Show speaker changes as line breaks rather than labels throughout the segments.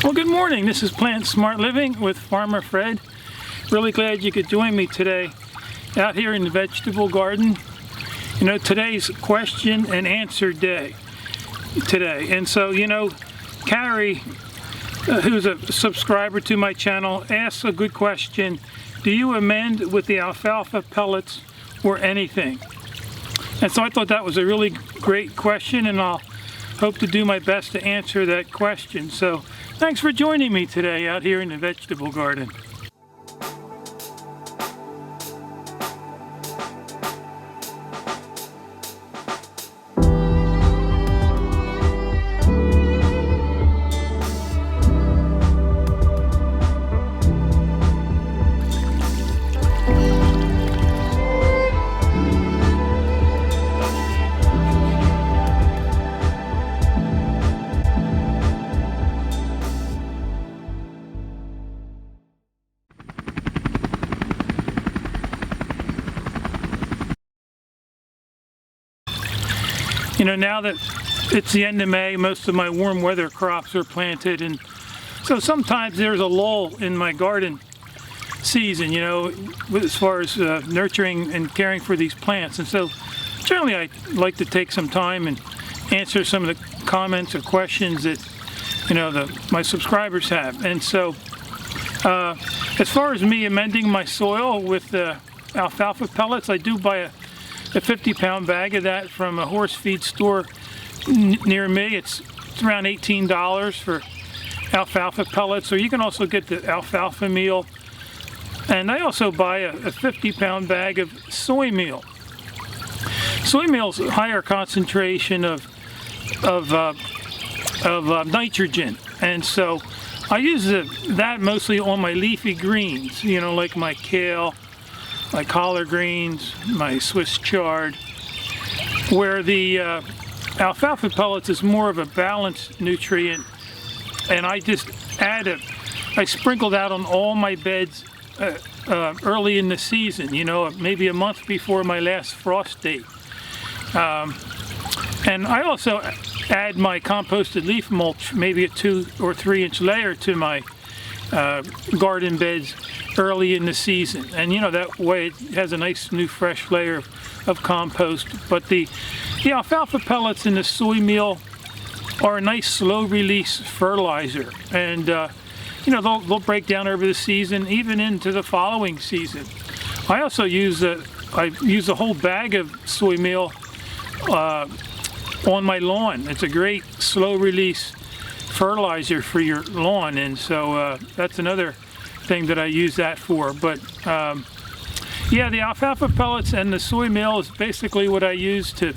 Well, good morning. This is Plant Smart Living with Farmer Fred. Really glad you could join me today out here in the vegetable garden. You know, today's question and answer day today. And so, you know, Carrie, who's a subscriber to my channel, asks a good question. Do you amend with the alfalfa pellets or anything? And so I thought that was a really great question, and I'll hope to do my best to answer that question. So thanks for joining me today out here in the vegetable garden. You know, now that it's the end of May, most of my warm weather crops are planted, and so sometimes there's a lull in my garden season, you know, as far as nurturing and caring for these plants. And so generally I like to take some time and answer some of the comments or questions that, you know, my subscribers have. And so as far as me amending my soil with alfalfa pellets, I do buy a 50-pound bag of that from a horse feed store near me. It's around $18 for alfalfa pellets, or you can also get the alfalfa meal. And I also buy a 50-pound bag of soy meal. Soy meal's a higher concentration of nitrogen, and so I use that mostly on my leafy greens, you know, like my kale, my collard greens, my Swiss chard, where the alfalfa pellets is more of a balanced nutrient, and I just I sprinkle that on all my beds early in the season, you know, maybe a month before my last frost date. And I also add my composted leaf mulch, maybe a 2 or 3 inch layer to my garden beds early in the season, and you know, that way it has a nice new fresh layer of compost. But the alfalfa pellets and the soy meal are a nice slow release fertilizer, and you know, they'll break down over the season, even into the following season. I also use a whole bag of soy meal on my lawn. It's a great slow release fertilizer for your lawn, and so that's another thing that I use that for. But yeah, the alfalfa pellets and the soy meal is basically what I use to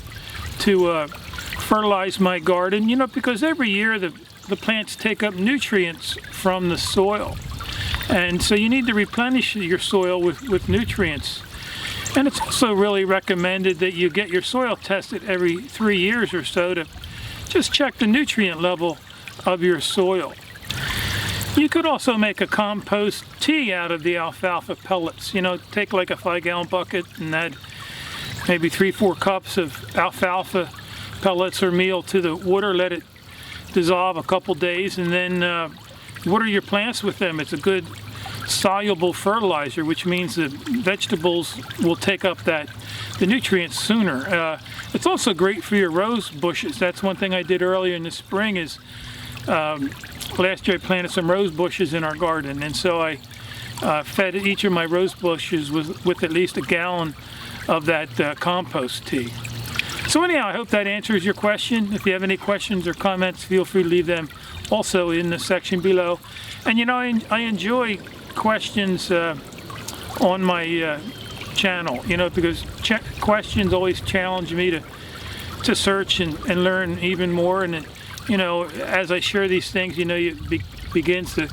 fertilize my garden, you know, because every year the plants take up nutrients from the soil, and so you need to replenish your soil with nutrients. And it's also really recommended that you get your soil tested every 3 years or so to just check the nutrient level of your soil. You could also make a compost tea out of the alfalfa pellets. You know, take like a 5-gallon bucket and add maybe 3-4 cups of alfalfa pellets or meal to the water, let it dissolve a couple days, and then water your plants with them. It's a good soluble fertilizer, which means the vegetables will take up the nutrients sooner. It's also great for your rose bushes. That's one thing I did earlier in the spring is last year I planted some rose bushes in our garden, and so I fed each of my rose bushes with at least a gallon of that compost tea. So anyhow, I hope that answers your question. If you have any questions or comments, feel free to leave them also in the section below. And you know, I enjoy questions on my channel, you know, because questions always challenge me to search and learn even more. And you know, as I share these things, you know, it begins to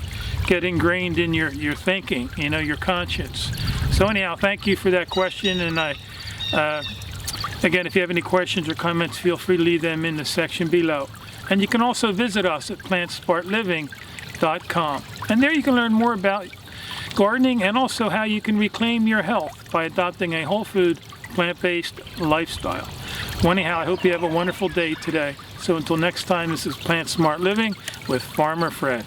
get ingrained in your thinking, you know, your conscience. So anyhow, thank you for that question, and again, if you have any questions or comments, feel free to leave them in the section below. And you can also visit us at plantsmartliving.com, and there you can learn more about gardening and also how you can reclaim your health by adopting a whole food, plant-based lifestyle. Well, anyhow, I hope you have a wonderful day today. So until next time, this is Plant Smart Living with Farmer Fred.